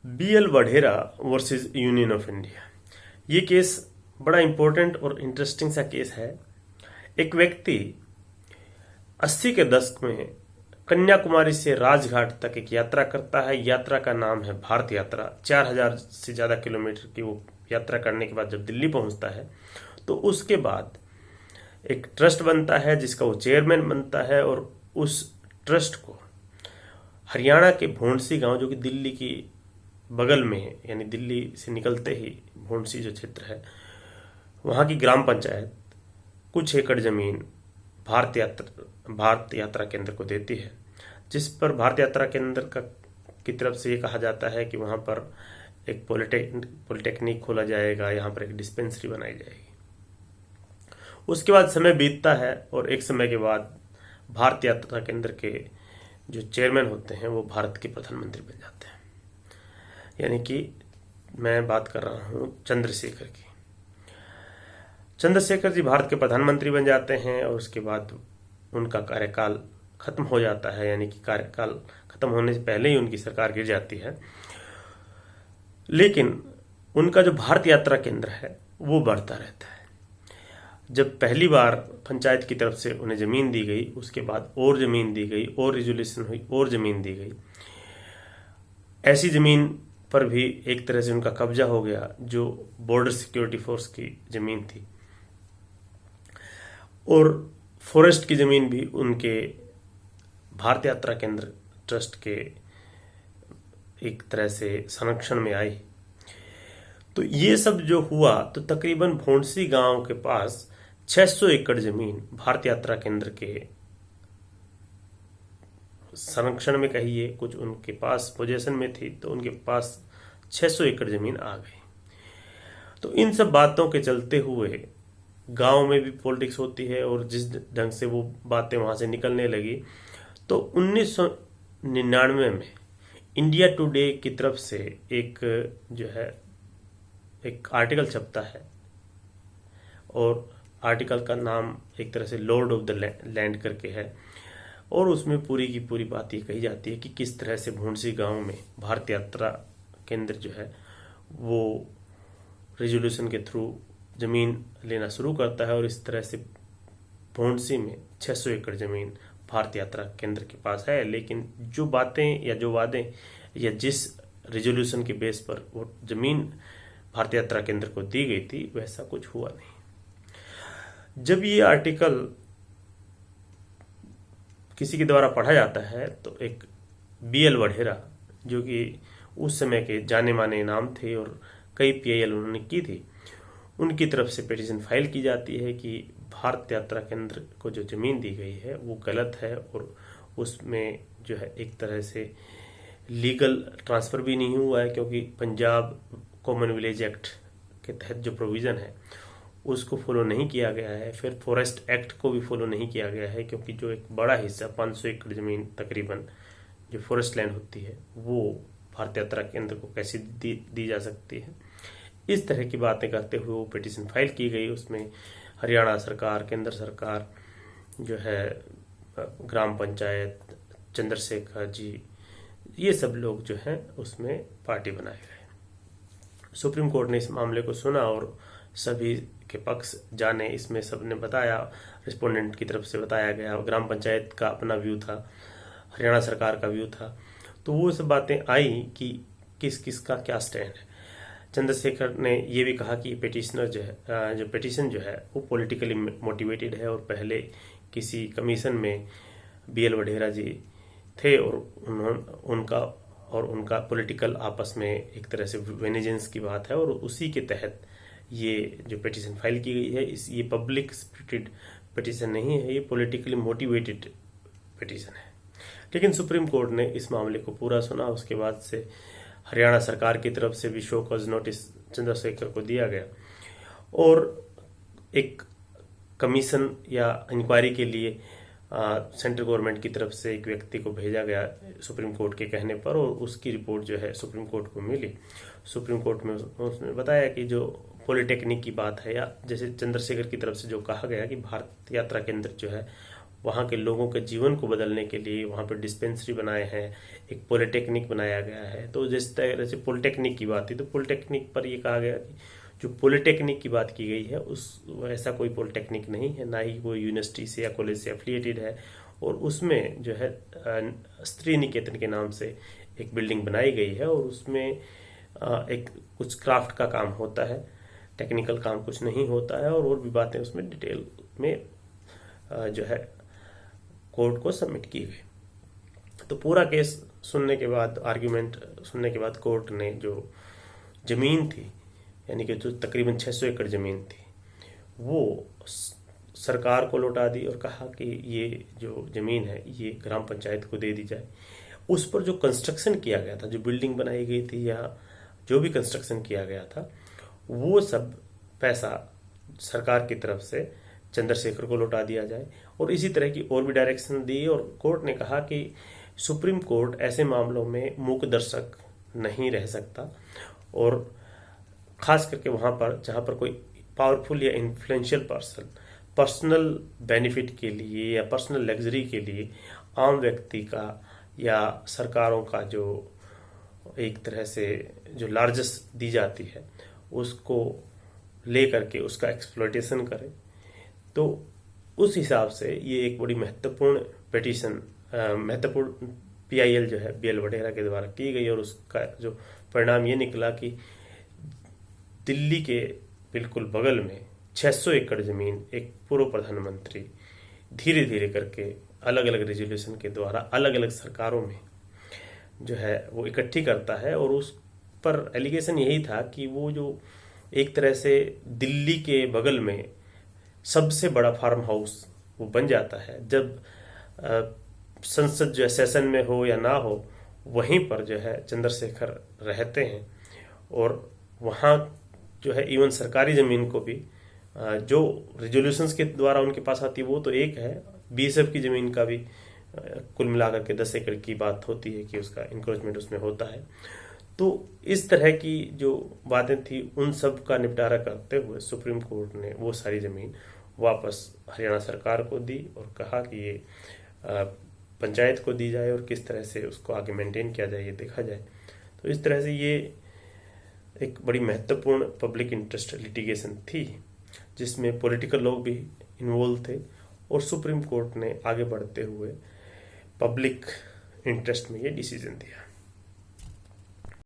BL Vadhera versus union of India. ये case बड़ा important और इंटरेस्टिंग सा केस है। एक व्यक्ति 80 के दशक में कन्याकुमारी से राजघाट तक एक यात्रा करता है। यात्रा का नाम है भारत यात्रा। 4000 से ज्यादा किलोमीटर की वो यात्रा करने के बाद जब दिल्ली पहुंचता है तो उसके बाद एक ट्रस्ट बनता है जिसका वो चेयरमैन बनता है, और उस ट्रस्ट को हरियाणा के भोंडसी गांव, जो कि दिल्ली की बगल में है, यानी दिल्ली से निकलते ही भोंडसी जो क्षेत्र है, वहां की ग्राम पंचायत कुछ एकड़ जमीन भारत यात्रा केंद्र को देती है, जिस पर भारत यात्रा केंद्र की तरफ से ये कहा जाता है कि वहां पर एक पॉलिटेक्निक खोला जाएगा, यहाँ पर एक डिस्पेंसरी बनाई जाएगी। उसके बाद समय बीतता है और एक समय के बाद भारत यात्रा केंद्र के जो चेयरमैन होते हैं वो भारत के प्रधानमंत्री बन जाते हैं। यानी कि मैं बात कर रहा हूं चंद्रशेखर की। चंद्रशेखर जी भारत के प्रधानमंत्री बन जाते हैं और उसके बाद उनका कार्यकाल खत्म हो जाता है, यानी कि कार्यकाल खत्म होने से पहले ही उनकी सरकार गिर जाती है। लेकिन उनका जो भारत यात्रा केंद्र है वो बढ़ता रहता है। जब पहली बार पंचायत की तरफ से उन्हें जमीन दी गई, उसके बाद और जमीन दी गई, और रिजोल्यूशन हुई, और जमीन दी गई। ऐसी जमीन पर भी एक तरह से उनका कब्जा हो गया जो बॉर्डर सिक्योरिटी फोर्स की जमीन थी, और फॉरेस्ट की जमीन भी उनके भारत यात्रा केंद्र ट्रस्ट के एक तरह से संरक्षण में आई। तो ये सब जो हुआ तो तकरीबन भोंडसी गांव के पास 600 एकड़ जमीन भारत यात्रा केंद्र के संरक्षण में कहिए, कुछ उनके पास पोजीशन में थी, तो उनके पास 600 एकड़ जमीन आ गई। तो इन सब बातों के चलते हुए गांव में भी पॉलिटिक्स होती है, और जिस ढंग से वो बातें वहां से निकलने लगी तो 1999 में इंडिया टुडे की तरफ से एक जो है एक आर्टिकल छपता है, और आर्टिकल का नाम एक तरह से लॉर्ड ऑफ द लैंड करके है, और उसमें पूरी की पूरी बात ये कही जाती है कि किस तरह से भोंडसी गांव में भारत यात्रा केंद्र जो है वो रेजोल्यूशन के थ्रू जमीन लेना शुरू करता है, और इस तरह से भोंडसी में 600 एकड़ जमीन भारत यात्रा केंद्र के पास है। लेकिन जो बातें या जो वादे या जिस रेजोल्यूशन के बेस पर वो जमीन भारत यात्रा केंद्र को दी गई थी वैसा कुछ हुआ नहीं। जब ये आर्टिकल किसी के द्वारा पढ़ा जाता है तो एक बीएल वढेरा, जो कि उस समय के जाने माने नाम थे और कई पीआईएल उन्होंने की थी, उनकी तरफ से पिटीशन फाइल की जाती है कि भारत यात्रा केंद्र को जो जमीन दी गई है वो गलत है, और उसमें जो है एक तरह से लीगल ट्रांसफर भी नहीं हुआ है, क्योंकि पंजाब कॉमन विलेज एक्ट के तहत जो प्रोविजन है उसको फॉलो नहीं किया गया है। फिर फॉरेस्ट एक्ट को भी फॉलो नहीं किया गया है, क्योंकि जो एक बड़ा हिस्सा 500 एकड़ जमीन तकरीबन जो फॉरेस्ट लैंड होती है वो भारत यात्रा केंद्र को कैसे दी जा सकती है। इस तरह की बातें करते हुए वो पिटीशन फाइल की गई। उसमें हरियाणा सरकार, केंद्र सरकार जो है, ग्राम पंचायत, चंद्रशेखर जी, ये सब लोग जो हैं उसमें पार्टी बनाए गए। सुप्रीम कोर्ट ने इस मामले को सुना और सभी के पक्ष जाने, इसमें सबने बताया, रिस्पोंडेंट की तरफ से बताया गया, ग्राम पंचायत का अपना व्यू था, हरियाणा सरकार का व्यू था। तो वो सब बातें आई कि किस किस का क्या स्टैंड है। चंद्रशेखर ने ये भी कहा कि पिटिशनर जो है, जो पिटिशन जो है वो पॉलिटिकली मोटिवेटेड है, और पहले किसी कमीशन में बीएल वढेरा जी थे, और उनका पॉलिटिकल आपस में एक तरह से वेनिजेंस की बात है, और उसी के तहत ये जो पिटीशन फाइल की गई है, ये पब्लिक स्पिरिटेड पिटीशन नहीं है, ये पॉलिटिकली मोटिवेटेड पिटीशन है। लेकिन सुप्रीम कोर्ट ने इस मामले को पूरा सुना। उसके बाद से हरियाणा सरकार की तरफ से भी शो कॉज नोटिस चंद्रशेखर को दिया गया, और एक कमीशन या इंक्वायरी के लिए सेंट्रल गवर्नमेंट की तरफ से एक व्यक्ति को भेजा गया सुप्रीम कोर्ट के कहने पर, और उसकी रिपोर्ट जो है सुप्रीम कोर्ट को मिली। सुप्रीम कोर्ट में उसने बताया कि जो पॉलिटेक्निक की बात है, या जैसे चंद्रशेखर की तरफ से जो कहा गया कि भारत यात्रा केंद्र जो है वहाँ के लोगों के जीवन को बदलने के लिए वहाँ पर डिस्पेंसरी बनाए हैं, एक पॉलिटेक्निक बनाया गया है। तो जिस तरह से पॉलिटेक्निक की बात थी, तो पॉलिटेक्निक पर ये कहा गया कि जो पॉलिटेक्निक की बात की गई है उस ऐसा कोई पॉलिटेक्निक नहीं है, ना ही कोई यूनिवर्सिटी से या कॉलेज से एफिलिएटेड है। और उसमें जो है स्त्री निकेतन के नाम से एक बिल्डिंग बनाई गई है और उसमें एक कुछ क्राफ्ट का काम होता है, टेक्निकल काम कुछ नहीं होता है। और भी बातें उसमें डिटेल में जो है कोर्ट को सबमिट की गई। तो पूरा केस सुनने के बाद, आर्ग्यूमेंट सुनने के बाद, कोर्ट ने जो जमीन थी, यानी कि जो तकरीबन 600 एकड़ जमीन थी, वो सरकार को लौटा दी और कहा कि ये जो जमीन है ये ग्राम पंचायत को दे दी जाए। उस पर जो कंस्ट्रक्शन किया गया था, जो बिल्डिंग बनाई गई थी या जो भी कंस्ट्रक्शन किया गया था, वो सब पैसा सरकार की तरफ से चंद्रशेखर को लौटा दिया जाए। और इसी तरह की और भी डायरेक्शन दी और कोर्ट ने कहा कि सुप्रीम कोर्ट ऐसे मामलों में मूक दर्शक नहीं रह सकता और खास करके वहां पर जहां पर कोई पावरफुल या इन्फ्लुएंशियल पर्सन पर्सनल बेनिफिट के लिए या पर्सनल लग्जरी के लिए आम व्यक्ति का या सरकारों का जो एक तरह से जो लार्जेस दी जाती है उसको ले करके उसका एक्सप्लॉयटेशन करे। तो उस हिसाब से ये एक बड़ी महत्वपूर्ण पिटीशन, महत्वपूर्ण पीआईएल जो है बीएल वडेरा के द्वारा की गई। और उसका जो परिणाम ये निकला कि दिल्ली के बिल्कुल बगल में 600 एकड़ जमीन एक पूर्व प्रधानमंत्री धीरे धीरे करके अलग अलग रेजोल्यूशन के द्वारा अलग अलग सरकारों में जो है वो इकट्ठी करता है। और उस पर एलिगेशन यही था कि वो जो एक तरह से दिल्ली के बगल में सबसे बड़ा फार्म हाउस वो बन जाता है। जब संसद जो सेशन में हो या ना हो, वहीं पर जो है चंद्रशेखर रहते हैं। और वहाँ जो है इवन सरकारी ज़मीन को भी जो रेजोल्यूशंस के द्वारा उनके पास आती है वो तो एक है, बीएसएफ की ज़मीन का भी कुल मिलाकर के 10 एकड़ की बात होती है कि उसका इंक्रोचमेंट उसमें होता है। तो इस तरह की जो बातें थी उन सब का निपटारा करते हुए सुप्रीम कोर्ट ने वो सारी ज़मीन वापस हरियाणा सरकार को दी और कहा कि ये पंचायत को दी जाए और किस तरह से उसको आगे मेंटेन किया जाए ये देखा जाए। तो इस तरह से ये एक बड़ी महत्वपूर्ण पब्लिक इंटरेस्ट लिटिगेशन थी जिसमें पॉलिटिकल लोग भी इन्वॉल्व थे और सुप्रीम कोर्ट ने आगे बढ़ते हुए पब्लिक इंटरेस्ट में ये डिसीजन दिया।